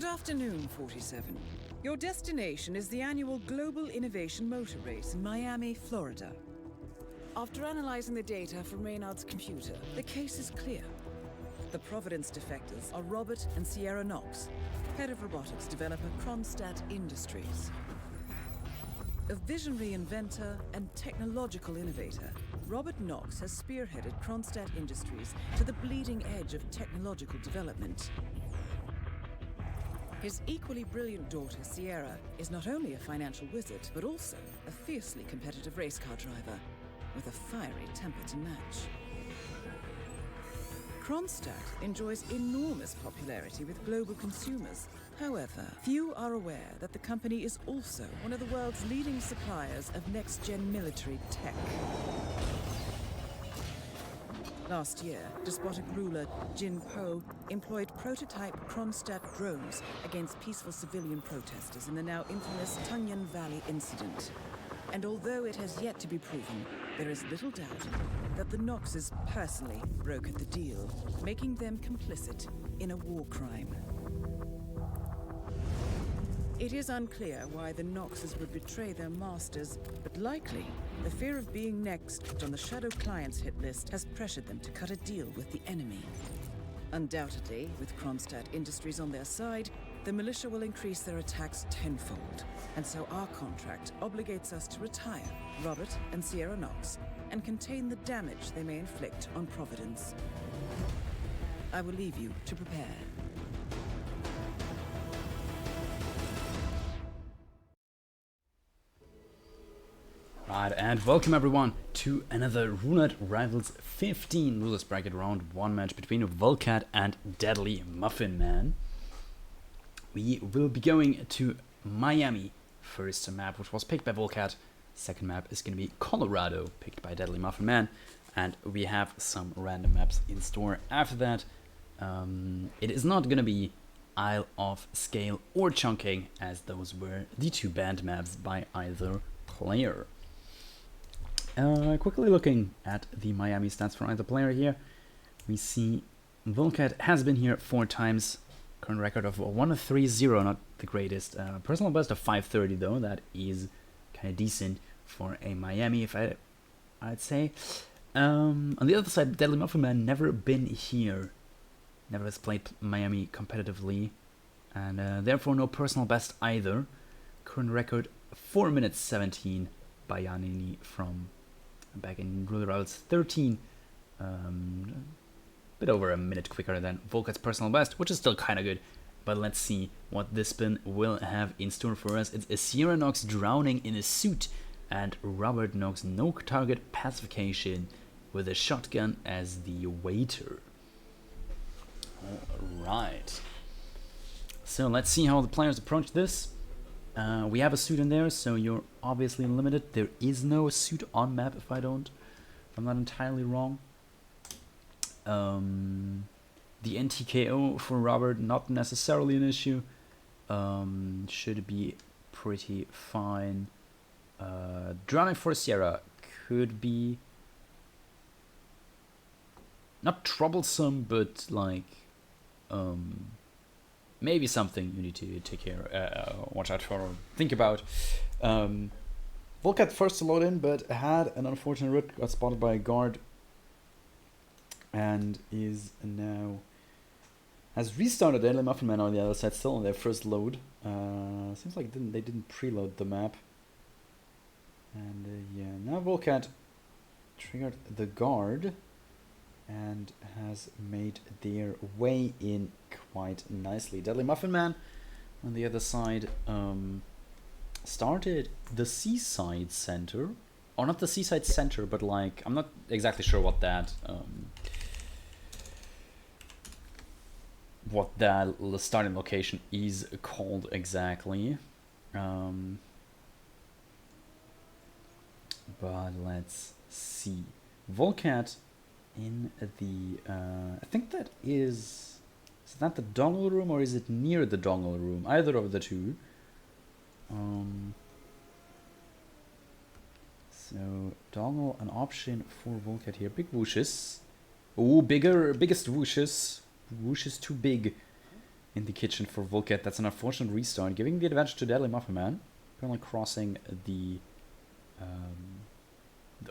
Good afternoon, 47. Your destination is the annual Global Innovation Motor Race in Miami, Florida. After analyzing the data from Reynard's computer, the case is clear. The Providence defectors are Robert and Sierra Knox, head of robotics developer Kronstadt Industries. A visionary inventor and technological innovator, Robert Knox has spearheaded Kronstadt Industries to the bleeding edge of technological development. His equally brilliant daughter, Sierra, is not only a financial wizard, but also a fiercely competitive race car driver, with a fiery temper to match. Kronstadt enjoys enormous popularity with global consumers. However, few are aware that the company is also one of the world's leading suppliers of next-gen military tech. Last year, despotic ruler Jin Po employed prototype Kronstadt drones against peaceful civilian protesters in the now infamous Tungan Valley incident. And although it has yet to be proven, there is little doubt that the Knoxes personally brokered the deal, making them complicit in a war crime. It is unclear why the Knoxes would betray their masters, but likely the fear of being next on the Shadow Clients hit list has pressured them to cut a deal with the enemy. Undoubtedly, with Kronstadt Industries on their side, the militia will increase their attacks tenfold, and so our contract obligates us to retire Robert and Sierra Knox and contain the damage they may inflict on Providence. I will leave you to prepare. Right, and welcome everyone to another Roulette Rivals 15 losers bracket round 1 match between Vulcat and Deadly Muffin Man. We will be going to Miami. First map, which was picked by Vulcat. Second map is going to be Colorado, picked by Deadly Muffin Man. And we have some random maps in store after that. It is not going to be Isle of Scale or Chunking, as those were the two banned maps by either player. Quickly looking at the Miami stats for either player here, we see Vulcat has been here 4 times. Current record of 1-3-0, not the greatest. Personal best of 530 though, that is kind of decent for a Miami, if I'd say. On the other side, Deadly Muffin Man never been here, never has played Miami competitively, and therefore no personal best either. Current record 4 minutes 17 by Yanini from back in Roulette Rivals 13. Bit over a minute quicker than Vulcat's personal best, which is still kind of good. But let's see what this spin will have in store for us. It's a Sierra Knox drowning in a suit and Robert Knox no target pacification with a shotgun as the waiter. Alright. So let's see how the players approach this. We have a suit in there, so you're obviously limited. There is no suit on map if I'm not entirely wrong. The NTKO for Robert, not necessarily an issue. Should be pretty fine. Drowning for Sierra could be not troublesome, but like maybe something you need to take care, watch out for, or think about. Vulcat first to load in, but had an unfortunate route, got spotted by a guard, and is now has restarted Deadly Muffin Man on the other side, still on their first load. Seems like they didn't preload the map. And yeah, now Vulcat triggered the guard and has made their way in quite nicely. Deadly Muffin Man on the other side started the Seaside Center, or not the Seaside Center, but like, I'm not exactly sure what that starting location is called exactly. But let's see. Vulcat in the I think that is that the dongle room, or is it near the dongle room? Either of the two. So dongle, an option for Vulcat here. Big whooshes. Oh, biggest whooshes. Whooshes too big. in the kitchen for Vulcat. That's an unfortunate restart, giving the advantage to Deadly Muffin Man. Apparently crossing the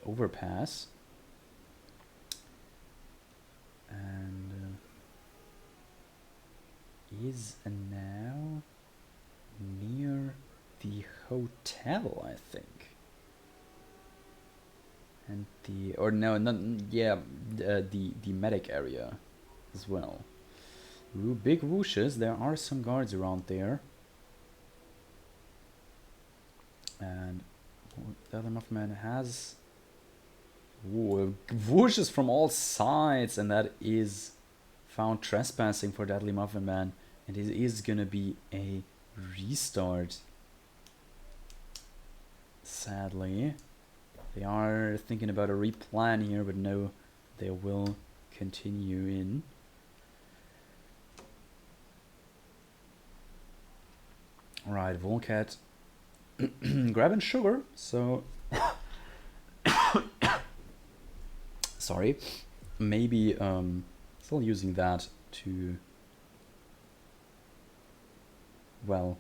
overpass. And is now near the hotel, I think. And the, or no, not, yeah, the medic area as well. Ooh, big whooshes. There are some guards around there. And the other Muffin Man has whooshes from all sides, and that is found trespassing for Deadly Muffin Man, and it is gonna be a restart. Sadly, they are thinking about a replan here, but no, they will continue in. Alright, Vulcat grabbing sugar, so sorry, maybe still using that to, well,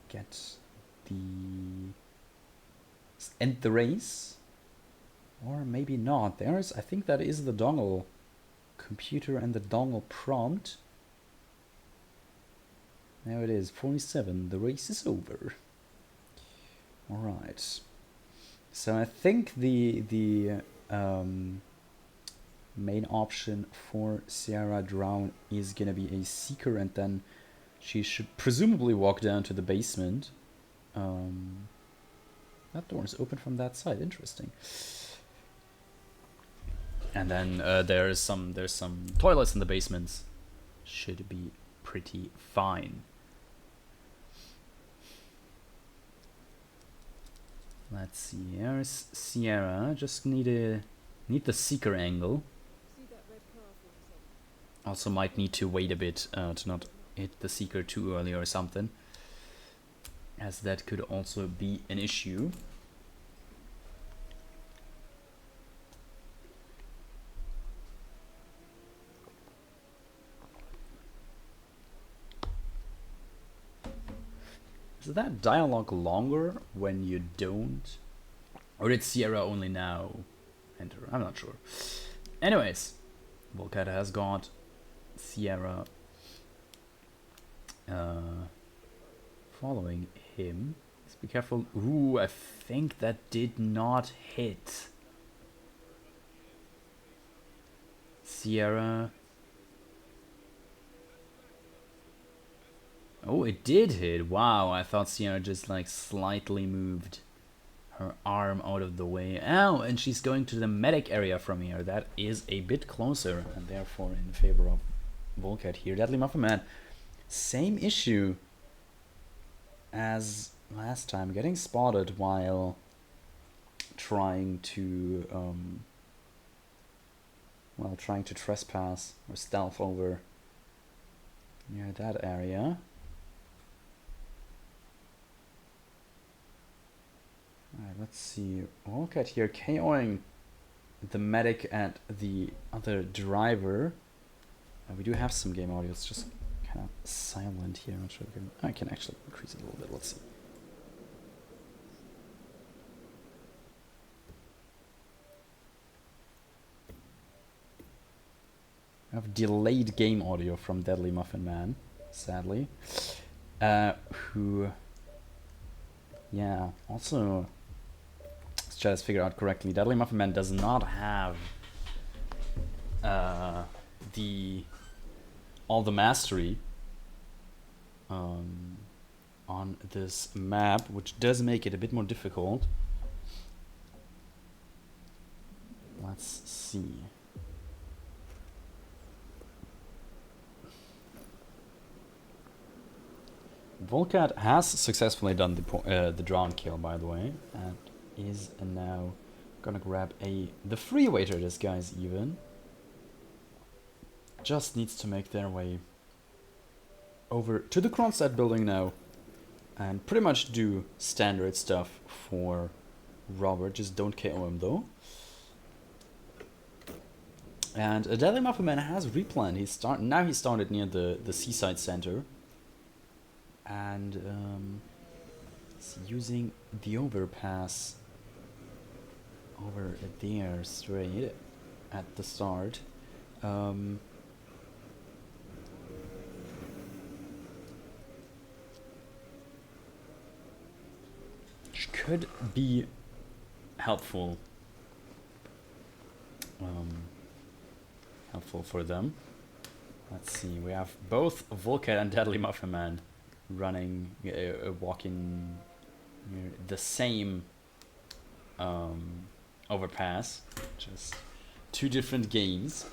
get the end the race, or maybe not. There's, I think that is the dongle computer and the dongle prompt. There it is, 47. The race is over. All right. So I think the main option for Sierra Drown is gonna be a seeker, and then she should presumably walk down to the basement. That door is open from that side. Interesting. And then there's some toilets in the basements. Should be pretty fine. Let's see. Here's Sierra. Just need the seeker angle. Also might need to wait a bit to not hit the seeker too early or something, as that could also be an issue. Is that dialogue longer when you don't? Or did Sierra only now enter? I'm not sure. Anyways, Vulcat has got Sierra following him. Let's be careful. Ooh, I think that did not hit. Sierra. Oh, it did hit. Wow, I thought Sierra just like slightly moved her arm out of the way. Ow, and she's going to the medic area from here. That is a bit closer, and therefore in favor of Vulcat here. Deadly Muffin Man, same issue as last time, getting spotted while trying to trespass or stealth over near that area. Alright, let's see. Vulcat here KOing the medic and the other driver. We do have some game audio. It's just kind of silent here. I'm not sure I can actually increase it a little bit. Let's see. I have delayed game audio from Deadly Muffin Man, sadly. Who, yeah, also, let's try to figure out correctly. Deadly Muffin Man does not have all the mastery on this map, which does make it a bit more difficult. Let's see. Vulcat has successfully done the drown kill, by the way, and is now gonna grab the free waiter disguise even. Just needs to make their way over to the Kronstadt building now and pretty much do standard stuff for Robert. Just don't KO him though. And Deadly Muffin Man has replanned. He started near the seaside center, and he's using the overpass over there straight at the start. Which could be helpful. Helpful for them. Let's see, we have both Vulcat and Deadly Muffin Man running, walking near the same overpass, just two different games.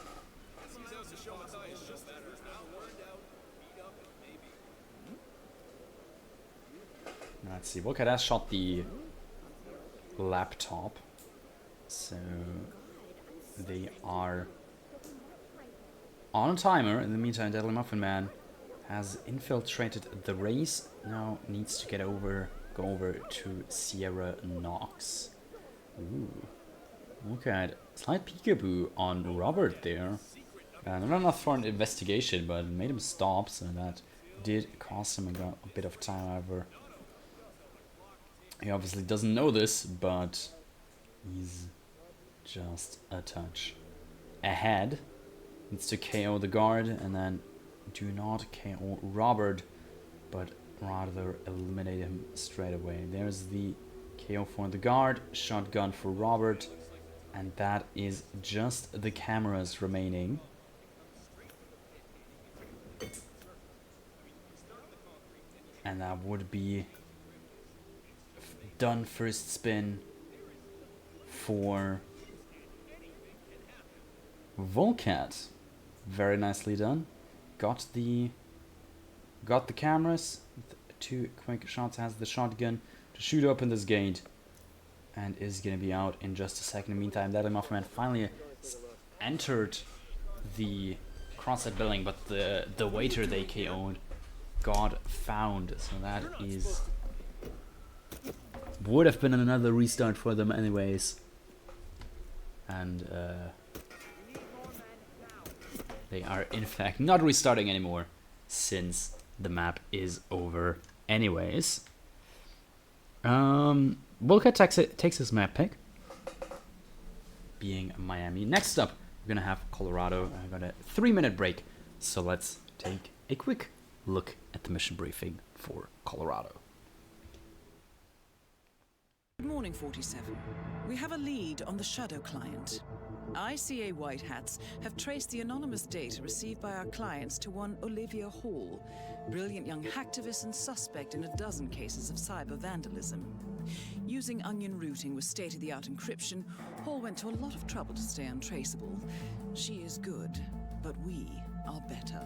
Let's see, Vulcat has shot the laptop, so they are on a timer. In the meantime, Deadly Muffin Man has infiltrated the race. Now needs to go over to Sierra Knox. Ooh. Okay, slight peekaboo on Robert there. And not for an investigation, but made him stop, so that did cost him a bit of time. However, he obviously doesn't know this, but he's just a touch ahead. Needs to KO the guard, and then do not KO Robert, but rather eliminate him straight away. There's the KO for the guard, shotgun for Robert, and that is just the cameras remaining. And that would be done first spin for Vulcat. Very nicely done. Got the cameras. Two quick shots. Has the shotgun to shoot open this gate, and is gonna be out in just a second. In the meantime, Deadly Muffin Man finally entered the crosshead building, but the waiter they KO'd got found. So that is would have been another restart for them anyways, and they are in fact not restarting anymore since the map is over anyways. Vulcat takes his map pick, being Miami. Next up, we're gonna have Colorado. I got a 3-minute break, so let's take a quick look at the mission briefing for Colorado. Good morning, 47. We have a lead on the Shadow client. ICA White Hats have traced the anonymous data received by our clients to one Olivia Hall, brilliant young hacktivist and suspect in a dozen cases of cyber vandalism. Using onion routing with state-of-the-art encryption, Hall went to a lot of trouble to stay untraceable. She is good, but we are better.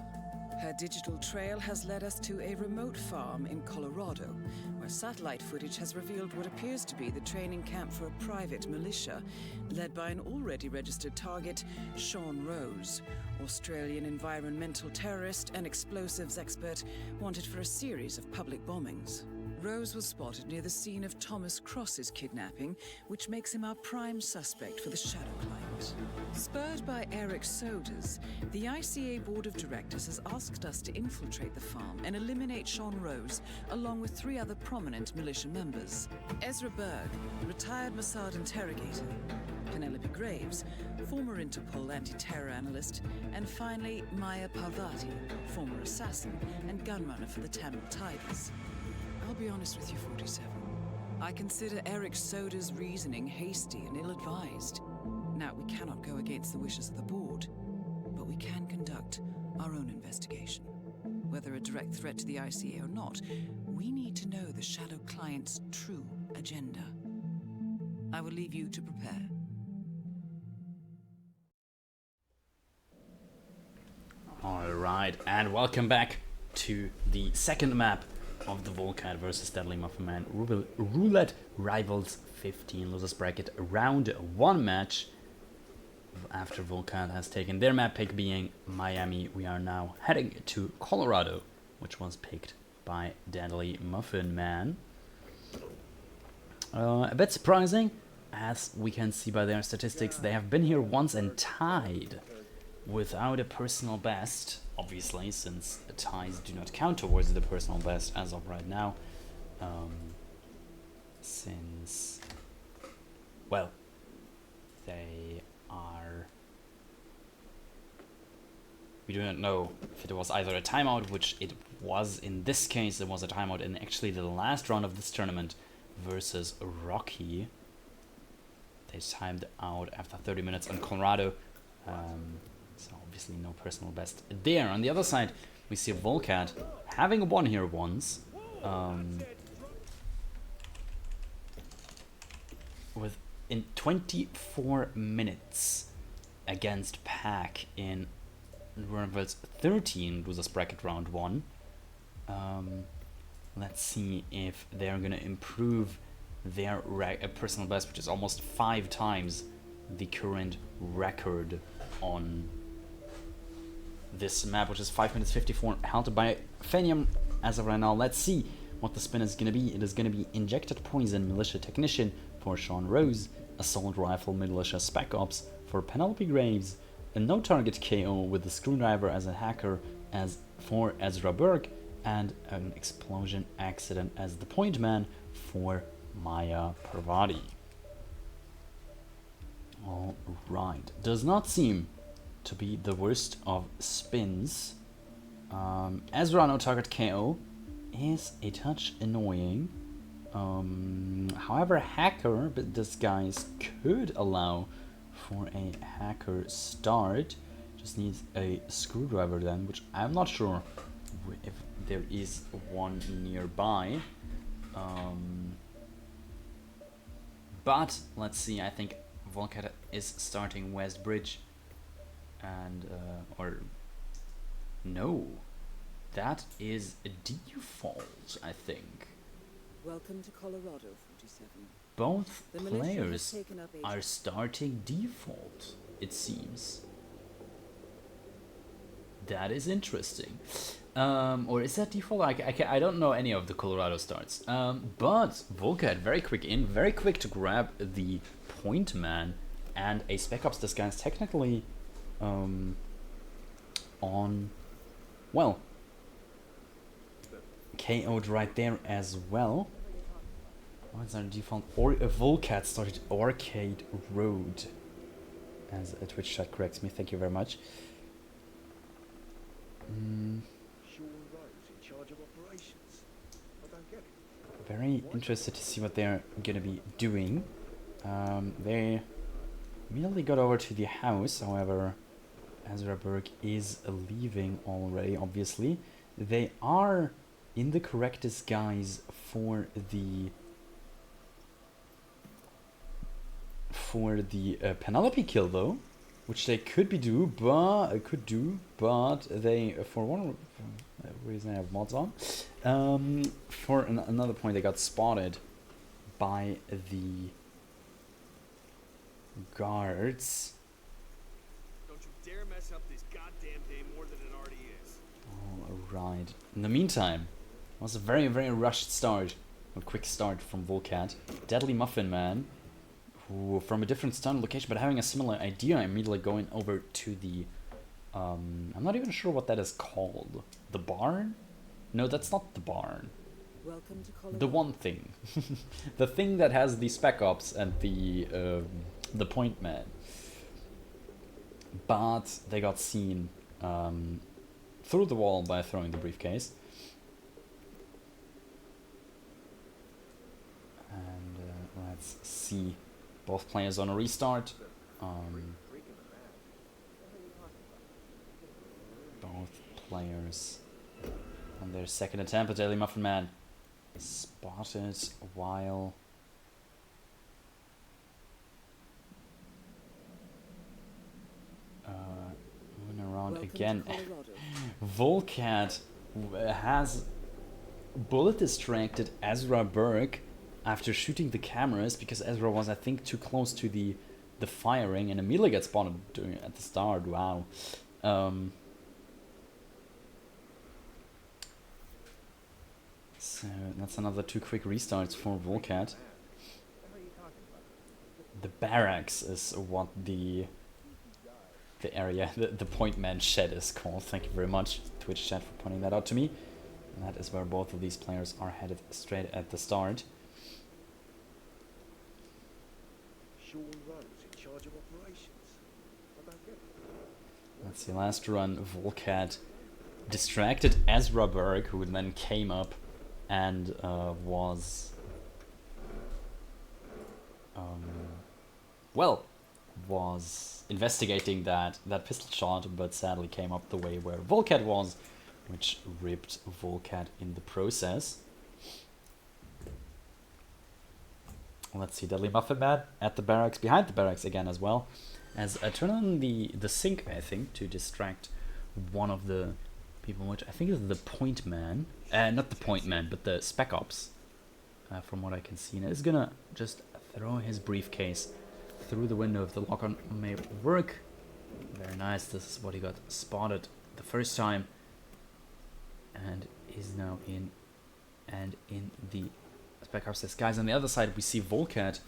Her digital trail has led us to a remote farm in Colorado, where satellite footage has revealed what appears to be the training camp for a private militia, led by an already registered target, Sean Rose, Australian environmental terrorist and explosives expert wanted for a series of public bombings. Rose was spotted near the scene of Thomas Cross's kidnapping, which makes him our prime suspect for the Shadow client. Spurred by Eric Soders, the ICA Board of Directors has asked us to infiltrate the farm and eliminate Sean Rose, along with 3 other prominent militia members. Ezra Berg, retired Mossad interrogator, Penelope Graves, former Interpol anti-terror analyst, and finally Maya Parvati, former assassin and gunrunner for the Tamil Tigers. I'll be honest with you, 47. I consider Eric Soda's reasoning hasty and ill-advised. Now, we cannot go against the wishes of the board, but we can conduct our own investigation. Whether a direct threat to the ICA or not, we need to know the Shadow client's true agenda. I will leave you to prepare. Alright, and welcome back to the second map of the Vulcat versus Deadly Muffin Man Roulette Rivals 15 losers bracket round 1 match. After Vulcat has taken their map pick being Miami, we are now heading to Colorado, which was picked by Deadly Muffin Man. A bit surprising, as we can see by their statistics, they have been here once and tied. without a personal best, obviously, since ties do not count towards the personal best as of right now. Since, well, they are... We do not know if it was either a timeout, which it was in this case. It was a timeout in actually the last round of this tournament versus Rocky. They timed out after 30 minutes on Colorado. So obviously no personal best there. On the other side, we see Vulcat having won here once. In 24 minutes against Pack in Runefeld's 13 losers bracket round 1. Let's see if they're gonna improve their personal best, which is almost 5 times the current record on this map, which is 5 minutes 54, held by Fenium as of right now. Let's see what the spin is gonna be. It is gonna be Injected Poison Militia Technician for Sean Rose, Assault Rifle Militia Spec Ops for Penelope Graves, a no target KO with the Screwdriver as a hacker as for Ezra Burke, and an explosion accident as the point man for Maya Parvati. Alright, does not seem to be the worst of spins. Ezra no target KO is a touch annoying. However, hacker, but this guys could allow for a hacker start. Just needs a screwdriver then, which I'm not sure if there is one nearby. But let's see. I think Vulcat is starting West Bridge, and or no, that is a default, I think. Welcome to Colorado, 47. Both The militia has players taken up are starting default, it seems. That is interesting. Or is that default? I don't know any of the Colorado starts. But Vulcat, very quick in, very quick to grab the point man and a Spec Ops disguise technically on, well, KO'd right there as well. What's our default? Or a Vulcat started Arcade Road, as a Twitch chat corrects me. Thank you very much. Very interested to see what they're gonna be doing. They immediately got over to the house. However, Ezra Burke is leaving already. Obviously, they are in the correct disguise for the Penelope kill though, which they could but they, for one reason, I have mods on. For another point, they got spotted by the guards. Don't you dare mess up this goddamn day more than it already is. Alright. In the meantime, it was a very, very rushed start. A quick start from Vulcat. Deadly Muffin Man, who from a different stun location, but having a similar idea, immediately going over to the... I'm not even sure what that is called. The barn? No, that's not the barn. Welcome to Colorado. The one thing. The thing that has the Spec Ops and the point man. But they got seen through the wall by throwing the briefcase. And let's see. Both players on a restart. Both players on their second attempt. But Daily Muffin Man spotted while moving around Welcome again. to Colorado. Vulcat has bullet distracted Ezra Burke after shooting the cameras because Ezra was, I think, too close to the firing, and immediately gets spotted doing it at the start. Wow. So that's another 2 quick restarts for Vulcat. The barracks is what the the area, the point man shed is called. Thank you very much, Twitch chat, for pointing that out to me. And that is where both of these players are headed straight at the start. Sean Rose in charge of operations. I don't get it. Let's see, last run, Vulcat distracted Ezra Berg, who then came up and was investigating that pistol shot, but sadly came up the way where Vulcat was, which ripped Vulcat in the process. Let's see, Deadly Muffin Man at the barracks, behind the barracks again as well, as I turn on the sync, I think, to distract one of the people, which I think is the point man, not the point man, but the spec ops, from what I can see. And it's gonna just throw his briefcase through the window. If the lock-on may work. Very nice. This is what he got spotted the first time, and is now in the spec ops disguise. On the other side, we see Vulcat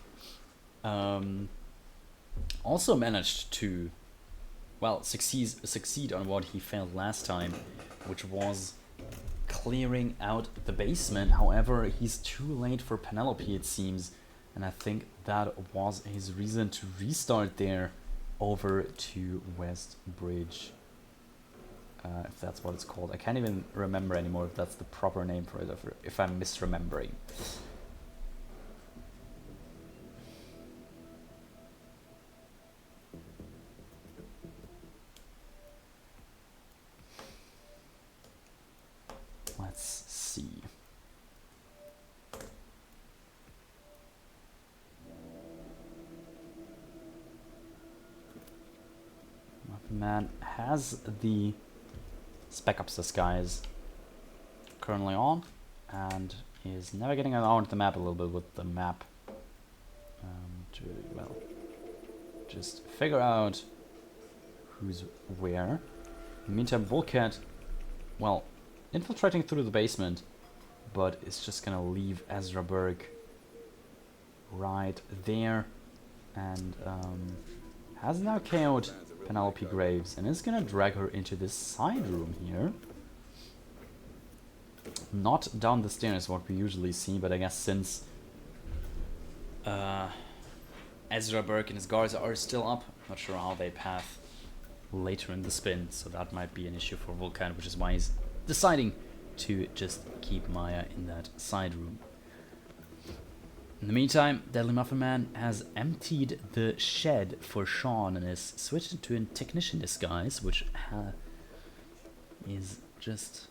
also managed to, well, succeed on what he failed last time, which was clearing out the basement. However, he's too late for Penelope, it seems, and I think that was his reason to restart there over to West Bridge, if that's what it's called. I can't even remember anymore if that's the proper name for it, or if I'm misremembering. Let's see. Muffin Man has the Spec Ops disguise currently on, and is navigating around the map a little bit with the map to, well, just figure out who's where. In the meantime, Vulcat, well, infiltrating through the basement, but it's just gonna leave Ezra Berg right there, and has now KO'd Penelope Graves, and is gonna drag her into this side room here. Not down the stairs, what we usually see, but I guess since Ezra Berg and his guards are still up, not sure how they path later in the spin, so that might be an issue for Vulcan, which is why he's deciding to just keep Maya in that side room. In the meantime, Deadly Muffin Man has emptied the shed for Sean and is switched into a technician disguise, which is just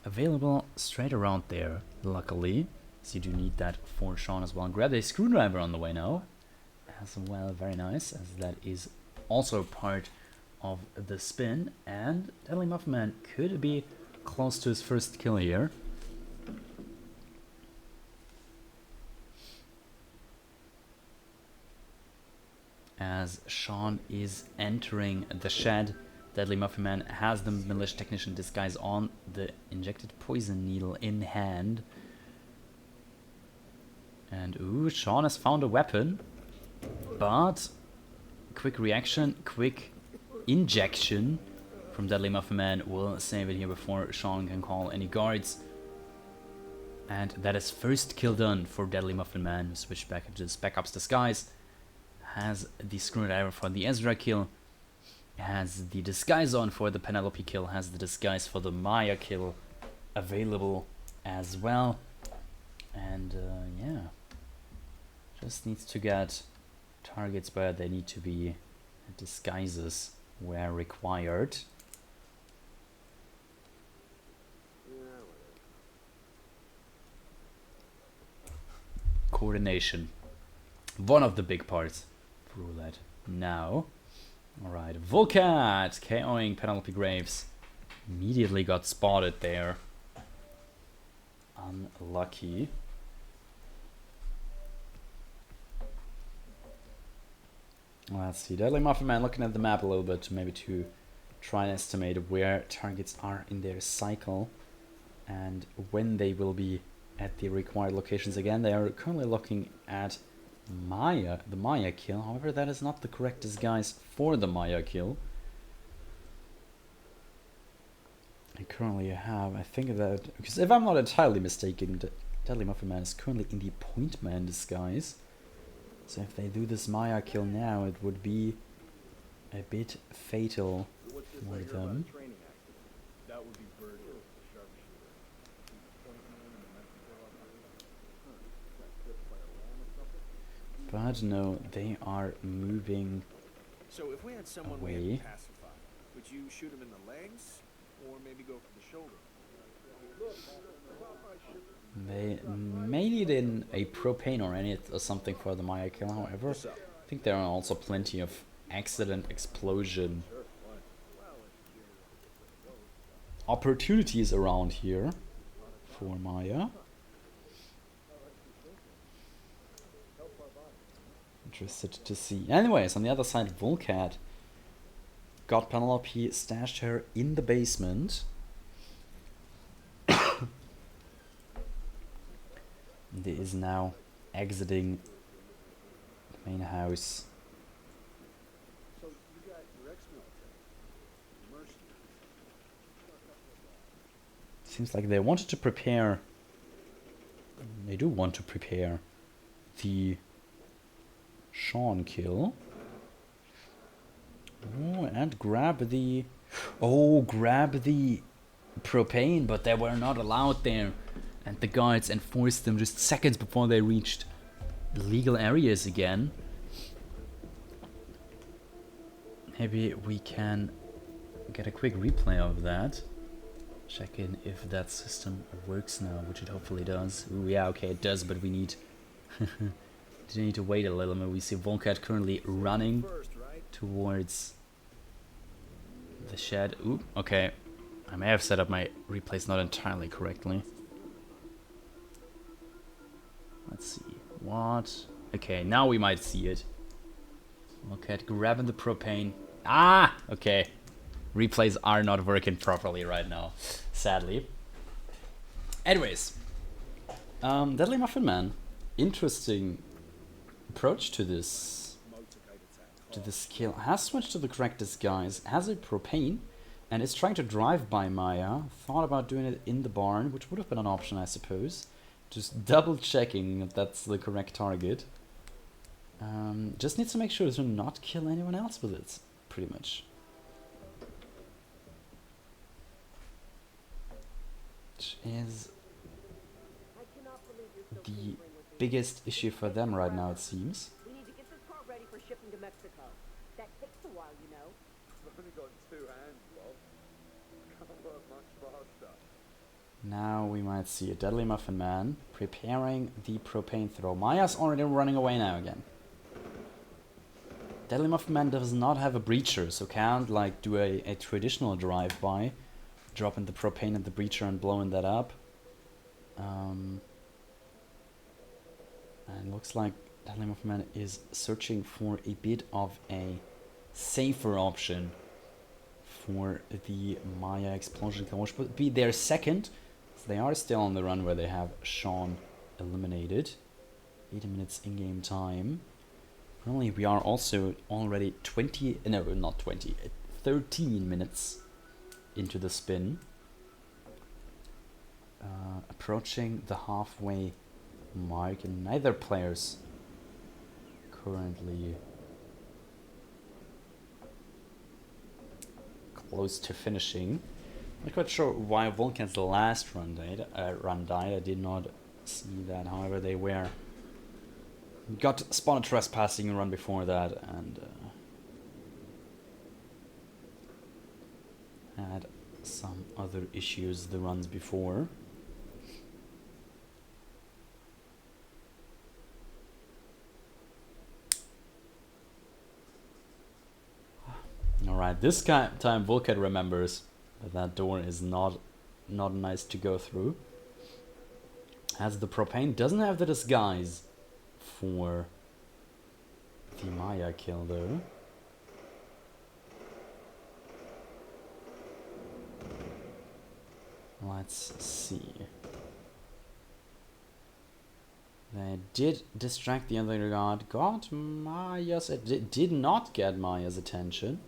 available straight around there, luckily. So you do need that for Sean as well. And grab a screwdriver on the way now as well, very nice, as that is also part of the spin, and Deadly Muffin Man could be close to his first kill here. As Sean is entering the shed, Deadly Muffin Man has the militia technician disguise on, the injected poison needle in hand. And ooh, Sean has found a weapon, but quick reaction, quick injection from Deadly Muffin Man will save it here before Sean can call any guards. And that is first kill done for Deadly Muffin Man, who switched back into the Spec Ops disguise. Has the screwdriver for the Ezra kill, has the disguise on for the Penelope kill, has the disguise for the Maya kill available as well. And yeah, just needs to get targets where they need to be, disguises where required. Coordination, one of the big parts for Roulette. Now, alright, Vulcat KOing Penelope Graves. Immediately got spotted there. Unlucky. Let's see, Deadly Muffin Man looking at the map a little bit, maybe to try and estimate where targets are in their cycle and when they will be at the required locations again. They are currently looking at the Maya kill. However, that is not the correct disguise for the Maya kill. I currently have, I think that, because if I'm not entirely mistaken, the Deadly Muffin Man is currently in the Point Man disguise. So if they do this Maya kill now, it would be a bit fatal for them. That would be Bird, But no, they are moving. So if we had someone we away. had to pacify, would you shoot him in the legs, or maybe go for the shoulder? They may need in a propane or any or something for the Maya kill. However, I think there are also plenty of accident explosion opportunities around here for Maya. Interested to see. Anyways, on the other side, Vulcat got Penelope, stashed her in the basement. And is now exiting the main house. So you got your ex-military, mercenaries. Seems like they wanted to prepare. They do want to prepare the Sean kill. Oh, and grab the. Oh, grab the propane, but they were not allowed there. And the guards enforced them just seconds before they reached legal areas again. Maybe we can get a quick replay of that. Check in if that system works now, which it hopefully does. Ooh, yeah, okay, it does, but we need... do need to wait a little bit. We see Vulcat currently running towards the shed. Ooh, okay. I may have set up my replays not entirely correctly. Let's see. What? Okay, now we might see it. Vulcat grabbing the propane. Ah! Okay. Replays are not working properly right now, sadly. Anyways. Deadly Muffin Man. Interesting approach to this kill. Has switched to the correct disguise, has a propane, and is trying to drive by Maya. Thought about doing it in the barn, which would have been an option, I suppose. Just double checking that that's the correct target. Just needs to make sure to not kill anyone else with it, pretty much. Which is the biggest issue for them right now, it seems. We need to get this car ready for shipping to Mexico. That takes a while, you know. I've only got 2 hands, Bob. Can't work much faster. Now we might see a Deadly Muffin Man preparing the propane throw. Maya's already running away now again. Deadly Muffin Man does not have a breacher, so can't like do a traditional drive-by, dropping the propane at the breacher and blowing that up. And looks like Deadly Muffin Man is searching for a bit of a safer option for the Maya explosion kill, which would be their second. So they are still on the run where they have Sean eliminated. 80 minutes in-game time. Currently we are also already 13 minutes into the spin. Approaching the halfway mark, and neither players currently close to finishing. Not quite sure why Vulcan's last run died. I did not see that. However, they got spotted trespassing a run before that, and had some other issues the runs before. Alright, this time Vulcat remembers that door is not nice to go through. As the propane doesn't have the disguise for the Maya kill though. Let's see. They did distract the other guard. Got Maya's... It did not get Maya's attention.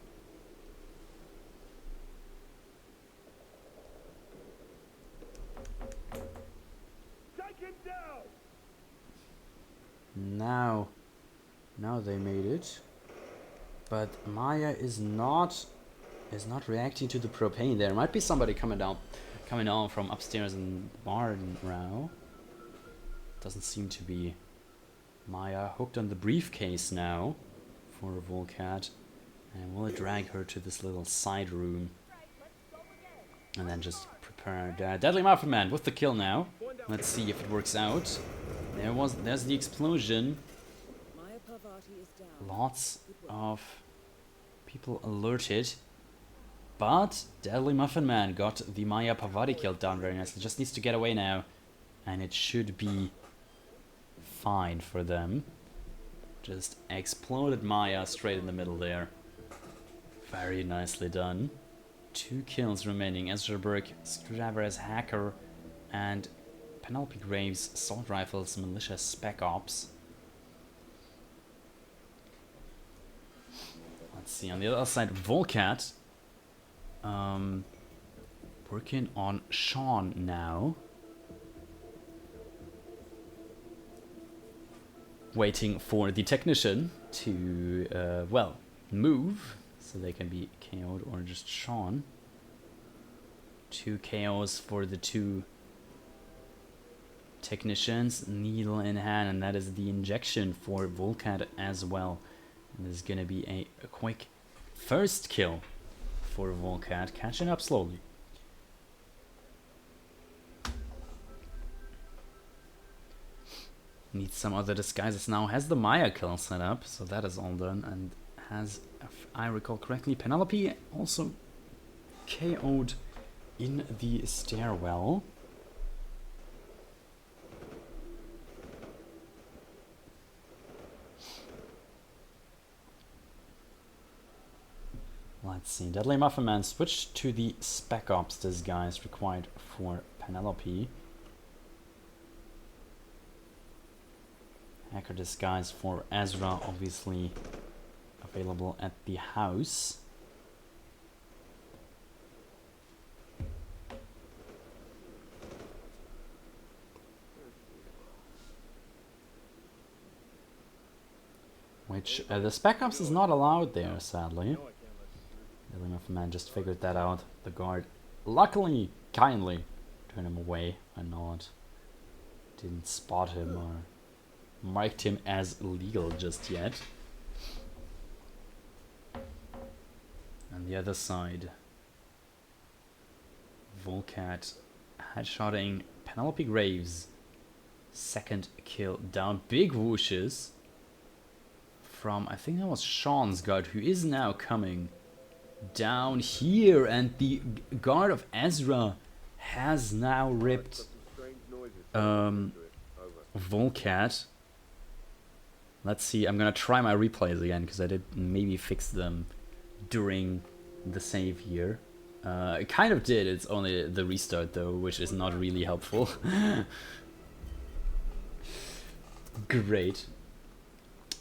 Take him down! Now they made it. But Maya is not reacting to the propane. There might be somebody coming on from upstairs in the barn now. Doesn't seem to be. Maya hooked on the briefcase now for Vulcat, and will drag her to this little side room, and then just prepare Deadly Muffin Man with the kill now. Let's see if it works out. There's the explosion. Maya Parvati is down. Lots of people alerted, but Deadly Muffin Man got the Maya Parvati kill down very nicely. Just needs to get away now, and it should be fine for them. Just exploded Maya straight in the middle there. Very nicely done. 2 kills remaining. Ezra Burke, Screwdriver as hacker, and Penelope Graves, assault rifles, militia spec ops. Let's see, on the other side, Vulcat working on Sean now. Waiting for the technician to, well, move so they can be KO'd, or just Sean. 2 KOs for the 2 technicians, needle in hand, and that is the injection for Vulcat as well. And this is gonna be a quick first kill for Vulcat, catching up slowly. Needs some other disguises now. Has the Maya kill set up, so that is all done. And has, if I recall correctly, Penelope also KO'd in the stairwell. Let's see. Deadly Muffin Man switched to the Spec Ops disguise required for Penelope. Hacker disguise for Ezra, obviously available at the house. Which the Spec Ops is not allowed there, sadly. Deadly Muffin Man just figured that out. The guard, luckily, kindly turned him away and not didn't spot him or marked him as illegal just yet. On the other side, Vulcat headshotting Penelope Graves. 2nd kill down. Big whooshes from, I think that was Sean's guard, who is now coming down here, and the guard of Ezra has now ripped Vulcat. Let's see, I'm gonna try my replays again, because I did maybe fix them during the save here. It kind of did, it's only the restart though, which is not really helpful. Great.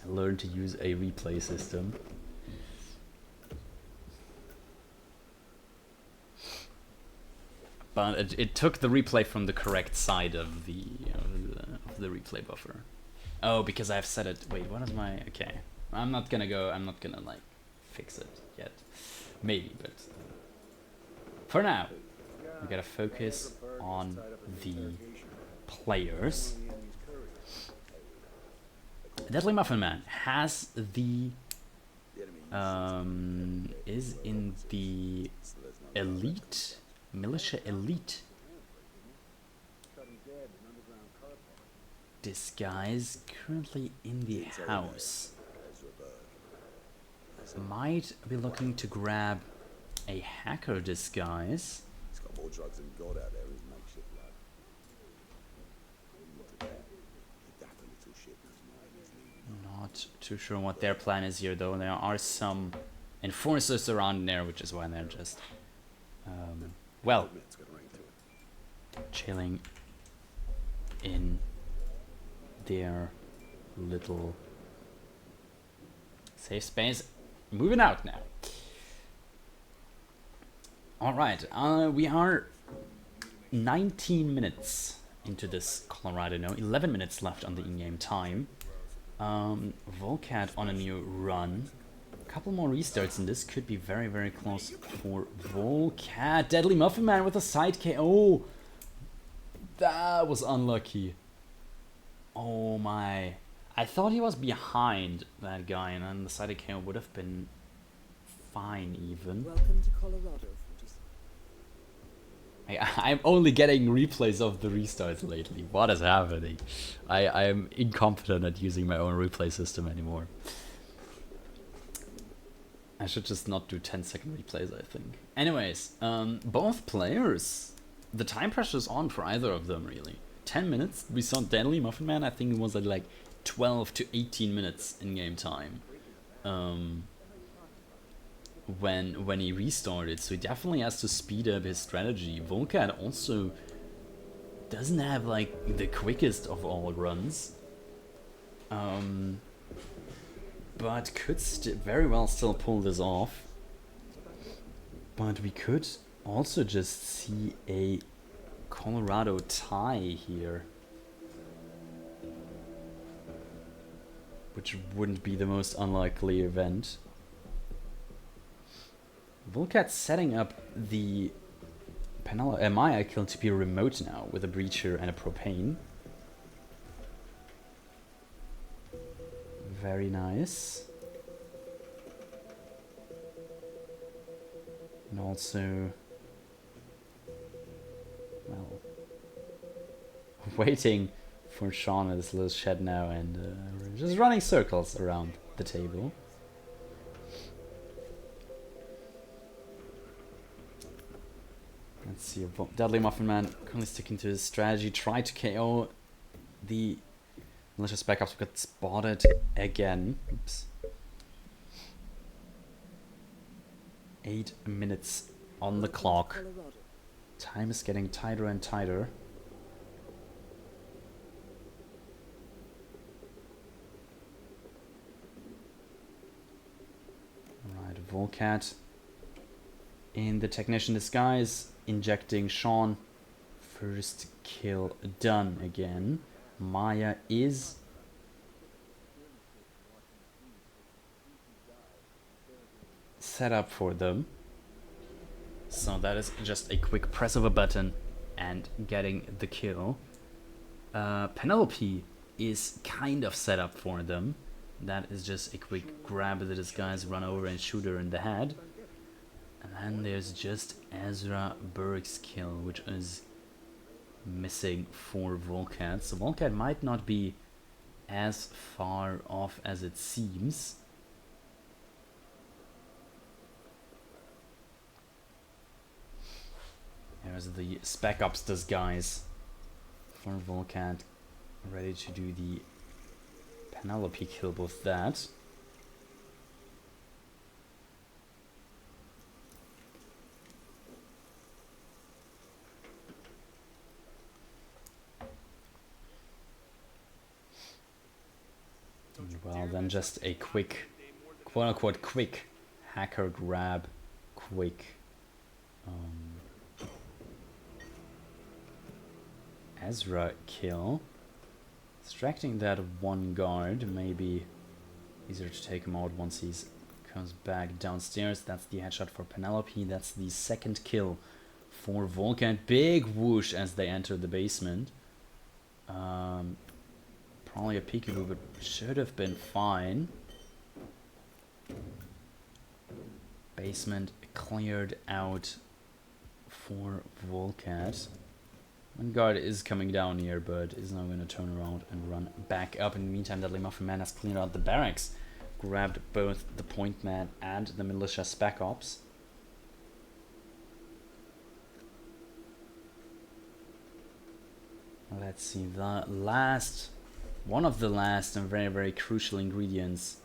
I learned to use a replay system. But it took the replay from the correct side of the replay buffer. Oh, because I've set it. Wait, what is my? Okay, I'm not gonna like fix it yet. Maybe, but for now, we gotta focus on the players. Deadly Muffin Man has the is in the elite. Militia elite disguise, currently in the house. Might be looking to grab a hacker disguise. He's got more drugs than God out there in his makeshift lab. Look at that. That little shit was mine, isn't he? Not too sure what their plan is here though. There are some enforcers around there, which is why they're just well, chilling in their little safe space. Moving out now. Alright, we are 19 minutes into this Colorado. No, 11 minutes left on the in-game time. Vulcat on a new run. A couple more restarts and this could be very, very close for Vulcat. Deadly Muffin Man with a side KO. That was unlucky. Oh my. I thought he was behind that guy and then the side KO would have been fine even. Welcome to Colorado, 47. I'm only getting replays of the restarts lately. What is happening? I am incompetent at using my own replay system anymore. I should just not do 10-second replays, I think. Anyways, both players, the time pressure is on for either of them, really. 10 minutes, we saw Deadly Muffin Man, I think it was at like 12 to 18 minutes in game time. When he restarted, so he definitely has to speed up his strategy. Vulcat also doesn't have like the quickest of all runs, but could very well still pull this off. But we could also just see a Colorado tie here, which wouldn't be the most unlikely event. Vulcat setting up the Maya kill to be remote now with a breacher and a propane. Very nice. And also, well, waiting for Sean in this little shed now and just running circles around the table. Let's see, Deadly Muffin Man currently sticking to his strategy. Tried to KO the malicious backups, but got spotted again. Oops. 8 minutes on the clock. Time is getting tighter and tighter. Alright, Vulcat in the technician disguise, injecting Sean. First kill done again. Maya is set up for them. So that is just a quick press of a button and getting the kill. Penelope is kind of set up for them. That is just a quick grab of the disguise, run over and shoot her in the head. And then there's just Ezra Berg's kill, which is missing for Vulcat. So Vulcat might not be as far off as it seems. There's the Spec Ops disguise for Vulcat, ready to do the Penelope kill with that. Well, then just a quick, quote-unquote quick hacker grab, quick Ezra kill. Distracting that one guard, maybe easier to take him out once he comes back downstairs. That's the headshot for Penelope. That's the second kill for Vulcan. Big whoosh as they enter the basement. Probably a peekaboo, but should have been fine. Basement cleared out for Vulcat. One guard is coming down here, but is now going to turn around and run back up. In the meantime, Deadly Muffin Man has cleared out the barracks, grabbed both the point man and the militia Spec Ops. Let's see, one of the last and very, very crucial ingredients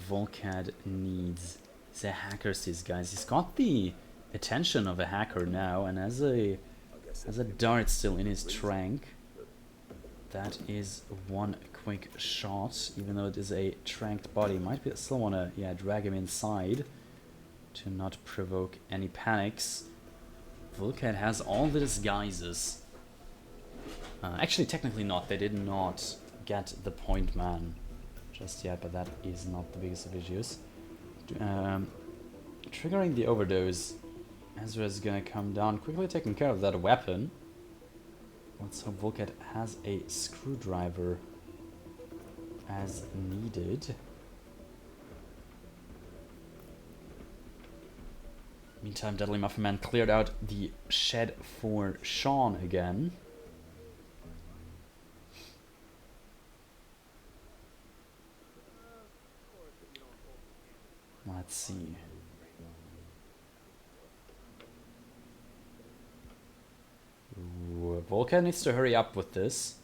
Vulcat needs is a hacker's disguise. He's got the attention of a hacker now, and has a dart still in his trank. that is one quick shot, even though it is a tranked body. Might be still want to, yeah, drag him inside to not provoke any panics. Vulcat has all the disguises. Actually, technically not. They did not get the point man just yet, but that is not the biggest of issues. Triggering the overdose. Ezra is gonna come down, quickly taking care of that weapon. Let's hope Vulcat has a screwdriver as needed. Meantime, Deadly Muffin Man cleared out the shed for Sean again. Let's see. Ooh, Vulcan needs to hurry up with this.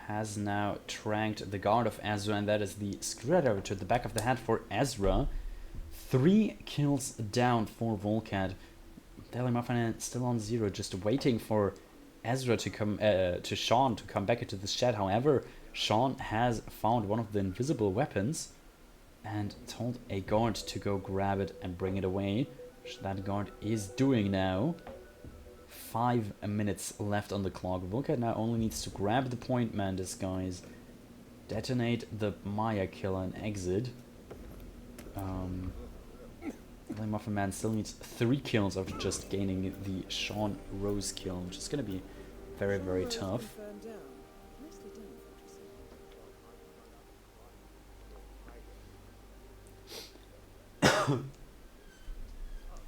Has now tranked the guard of Ezra, and that is the screwdriver to the back of the head for Ezra. 3 kills down for Vulcan. Deadly Muffin still on 0, just waiting for Ezra to come to Sean to come back into the shed. However, Sean has found one of the invisible weapons and told a guard to go grab it and bring it away, which that guard is doing now. 5 minutes left on the clock. Vulcat now only needs to grab the point man disguise, detonate the Maya killer and exit. The Muffin Man still needs 3 kills after just gaining the Sean Rose kill, which is going to be very, very tough.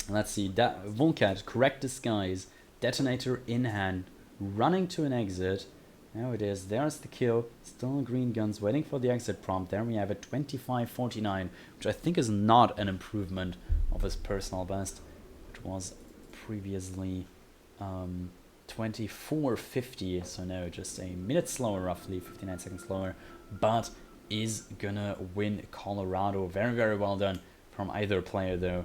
Let's see, Vulcat, correct disguise, detonator in hand, running to an exit. Now it is, there's the kill, still green guns, waiting for the exit prompt. There we have it, 25-49, which I think is not an improvement of his personal best, which was previously 24-50, so no, just a minute slower roughly, 59 seconds slower, but is gonna win Colorado. Very, very well done from either player though.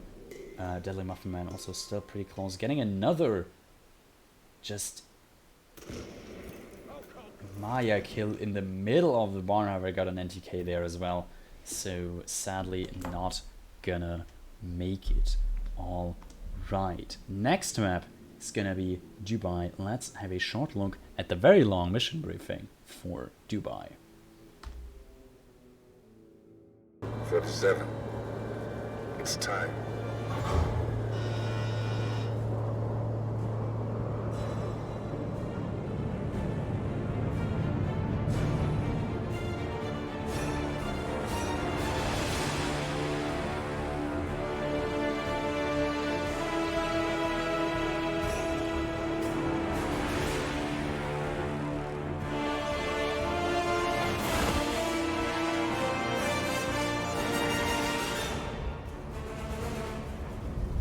Deadly Muffin Man also still pretty close, getting another just Maya kill in the middle of the barn. However, got an NTK there as well, so sadly not gonna make it. All right, next map is gonna be Dubai. Let's have a short look at the very long mission briefing for Dubai. 37. It's time.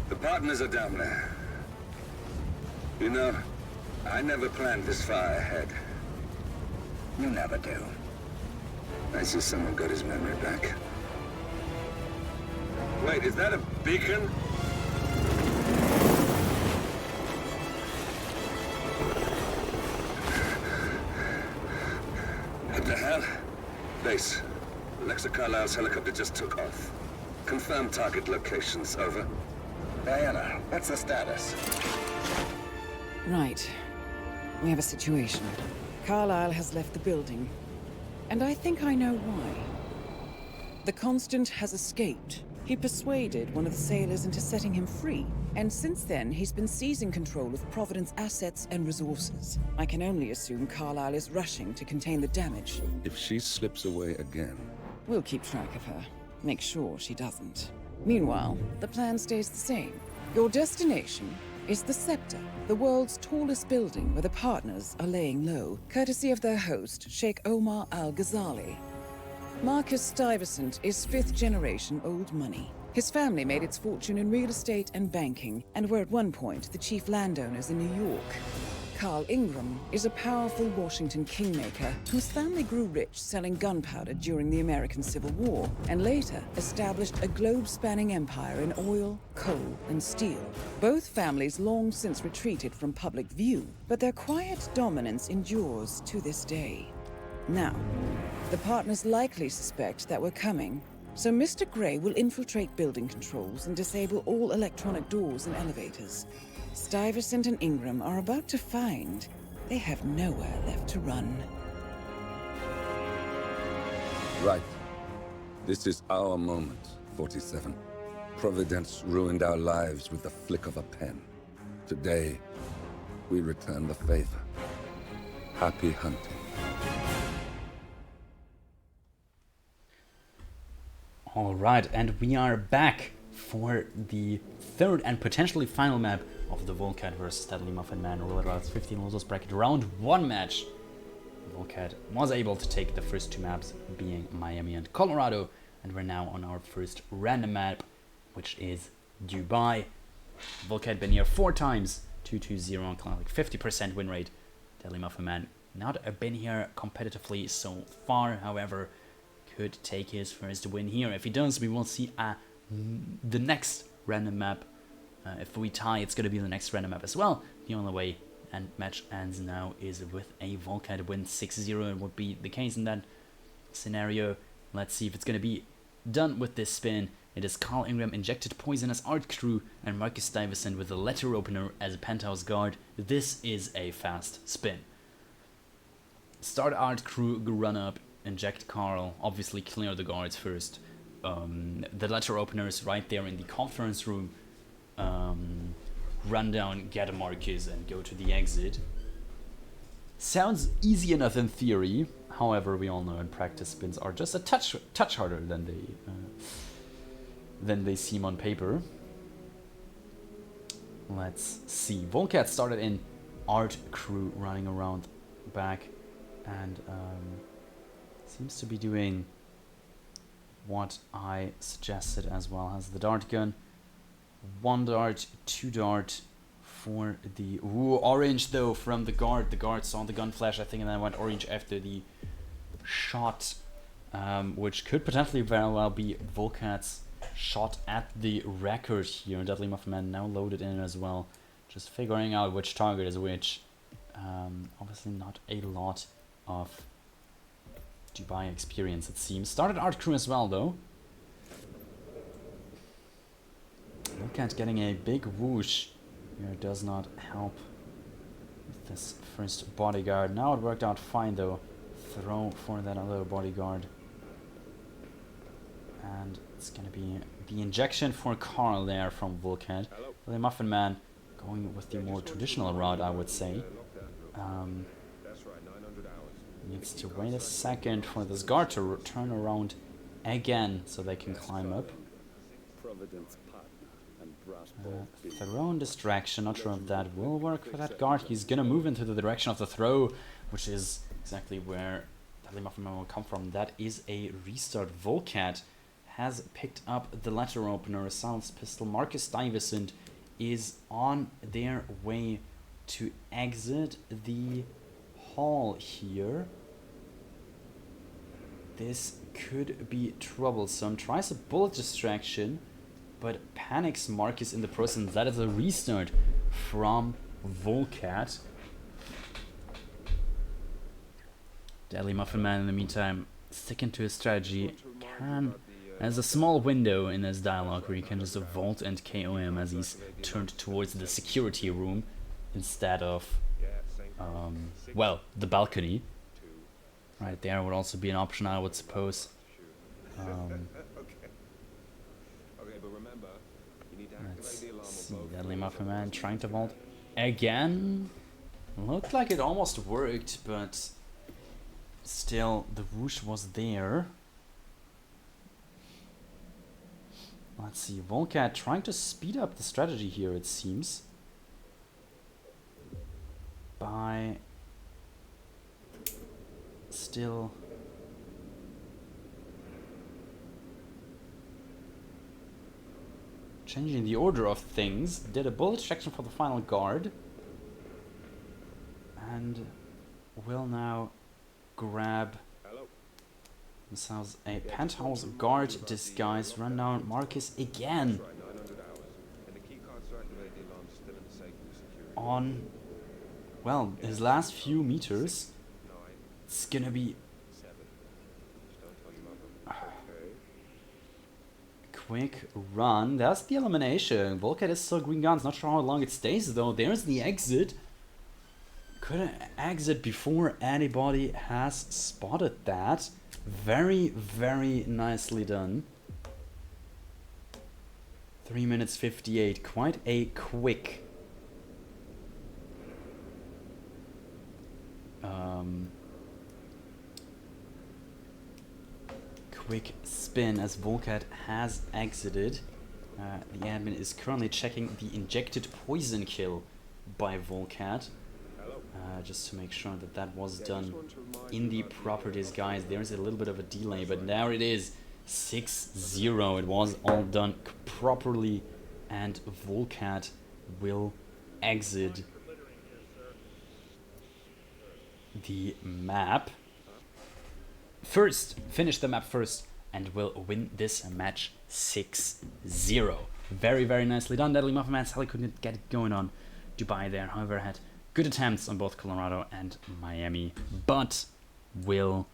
The partners are down there. You know, I never planned this far ahead. You never do. I see someone got his memory back. Wait, is that a beacon? What the hell? Base. Alexa Carlisle's helicopter just took off. Confirm target locations, over. Diana, what's the status? Right. We have a situation. Carlisle has left the building. And I think I know why. The Constant has escaped. He persuaded one of the sailors into setting him free. And since then, he's been seizing control of Providence assets and resources. I can only assume Carlisle is rushing to contain the damage. If she slips away again... We'll keep track of her. Make sure she doesn't. Meanwhile, the plan stays the same. Your destination is the Scepter, the world's tallest building where the partners are laying low, courtesy of their host, Sheikh Omar Al-Ghazali. Marcus Stuyvesant is 5th-generation old money. His family made its fortune in real estate and banking, and were at one point the chief landowners in New York. Carl Ingram is a powerful Washington kingmaker whose family grew rich selling gunpowder during the American Civil War, and later established a globe-spanning empire in oil, coal, and steel. Both families long since retreated from public view, but their quiet dominance endures to this day. Now, the partners likely suspect that we're coming, so Mr. Grey will infiltrate building controls and disable all electronic doors and elevators. Stuyvesant and Ingram are about to find they have nowhere left to run. Right. This is our moment, 47. Providence ruined our lives with the flick of a pen. Today, we return the favor. Happy hunting. Alright, and we are back for the third and potentially final map of the Vulcat vs. Deadly Muffin Man Roulette Routes 15 losers bracket round 1 match. Vulcat was able to take the first two maps, being Miami and Colorado, and we're now on our first random map, which is Dubai. Vulcat been here 4 times, 2-2-0, kind of like 50% win rate. Deadly Muffin Man not been here competitively so far, however, could take his first win here. If he does, we will see the next random map. If we tie, it's going to be the next random map as well. The only way and match ends now is with a Vulcat win 6-0, and would be the case in that scenario. Let's see if it's going to be done with this spin. It is Carl Ingram injected poison as art crew and Marcus Stuyvesant with a letter opener as a penthouse guard. This is a fast spin. Start art crew, run up, inject Carl, obviously clear the guards first. The letter opener is right there in the conference room. Run down, get a Marcus, and go to the exit. Sounds easy enough in theory. However, we all know in practice spins are just a touch harder than they seem on paper. Let's see. Vulcat started in art crew, running around back, and seems to be doing what I suggested as well. Has the dart gun, 1 dart, 2 dart for the orange though from the guard. The guard saw the gun flash, I think, and then went orange after the shot, which could potentially very well be Vulcat's shot at the record here. Deadly Muffin Man now loaded in as well, just figuring out which target is which. Obviously not a lot of Dubai experience, it seems. Started art crew as well though. Vulcat getting a big whoosh here does not help with this first bodyguard. Now it worked out fine though. Throw for that other bodyguard. And it's gonna be the injection for Carl there from Vulcat. The Muffin Man going with the more traditional route, I would say. Needs to wait a second for this guard to turn around again so they can climb up. Throw and distraction, not sure if that will work for that guard. He's gonna move into the direction of the throw, which is exactly where Deadly Muffin Man will come from. That is a restart. Vulcat has picked up the letter opener, a silenced pistol. Marcus Stuyvesant is on their way to exit the hall here. This could be troublesome. Tries a bullet distraction, but panics Marcus in the process. That is a restart from Vulcat. Deadly Muffin Man in the meantime sticking to his strategy. Has a small window in his dialogue where you can just vault and KO him as he's turned towards the security room instead of well, the balcony. Right there would also be an option, I would suppose. Let's see, Deadly Muffin Man trying to vault again. Looked like it almost worked, but still the whoosh was there. Let's see, Vulcat trying to speed up the strategy here, it seems, by still changing the order of things. Did a bullet distraction for the final guard and will now grab themselves a penthouse guard disguise. Run down Marcus again on, well, his last few meters. It's gonna be quick run. That's the elimination. Vulcat is still green guns. Not sure how long it stays though. There's the exit. Couldn't exit before anybody has spotted that. Very, very nicely done. 3 minutes 58. Quite a quick quick spin as Vulcat has exited. The admin is currently checking the injected poison kill by Vulcat. Just to make sure that that was done in the proper disguise. There's a little bit of a delay, but now it is 6-0. It was all done properly, and Vulcat will exit the map first, finish the map first, and will win this match 6-0. Very, very nicely done. Deadly Muffin Man sadly couldn't get it going on Dubai there, however had good attempts on both Colorado and Miami, but will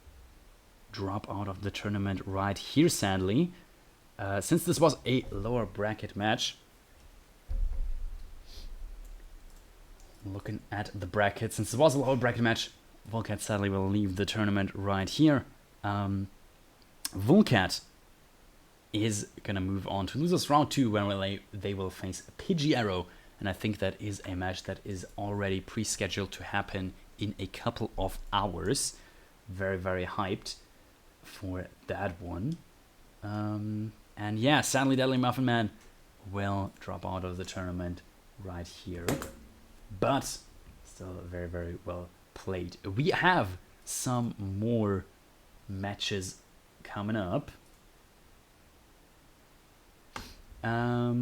drop out of the tournament right here, sadly. Since this was a lower bracket match, looking at the bracket, since it was a lower bracket match, Vulcat sadly will leave the tournament right here. Vulcat is gonna move on to losers round 2, where they will face Pidgearrow, and I think that is a match that is already pre-scheduled to happen in a couple of hours. Very, very hyped for that one. And yeah, sadly Deadly Muffin Man will drop out of the tournament right here, but still very, very well played. We have some more matches coming up. Oh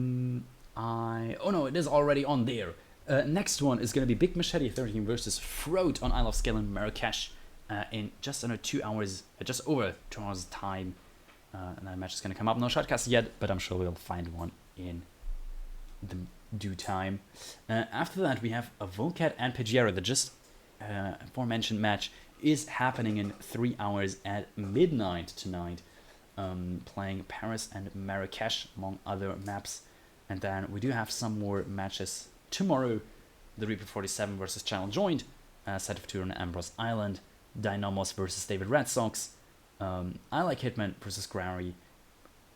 no, it is already on there. Next one is going to be Big Machete 13 versus Throat on Isle of Scale in Marrakesh in just under 2 hours, just over 2 hours time. And that match is going to come up. No Shoutcast yet, but I'm sure we'll find one in the due time. After that, we have a Vulcat and Pidgearrow. The just aforementioned match is happening in 3 hours at midnight tonight, playing Paris and Marrakesh among other maps. And then we do have some more matches tomorrow. The Reaper 47 versus Channel Joint, Set of Tour on Ambrose Island, Dynamos versus David Red Sox, I Like Hitman versus Grary,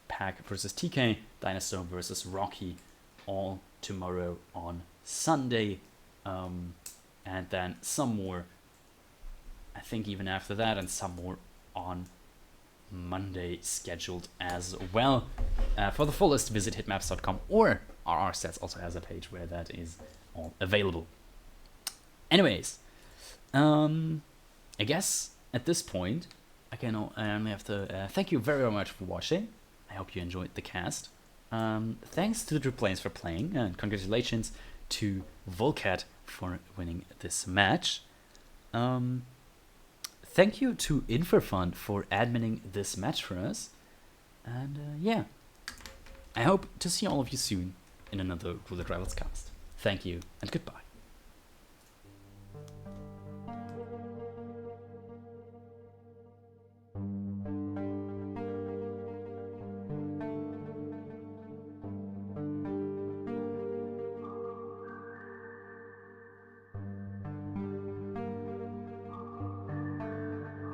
Pack versus TK, Dinosaur versus Rocky, all tomorrow on Sunday. And then some more, I think even after that, and some more on Monday scheduled as well. For the full list, visit hitmaps.com, or RRStats also has a page where that is all available. Anyways, I guess at this point I only have to thank you very, very much for watching. I hope you enjoyed the cast. Thanks to the Triplanes for playing, and congratulations to Vulcat for winning this match. Thank you to Infrafund for adminning this match for us. And yeah, I hope to see all of you soon in another Roulette Rivals cast. Thank you and goodbye.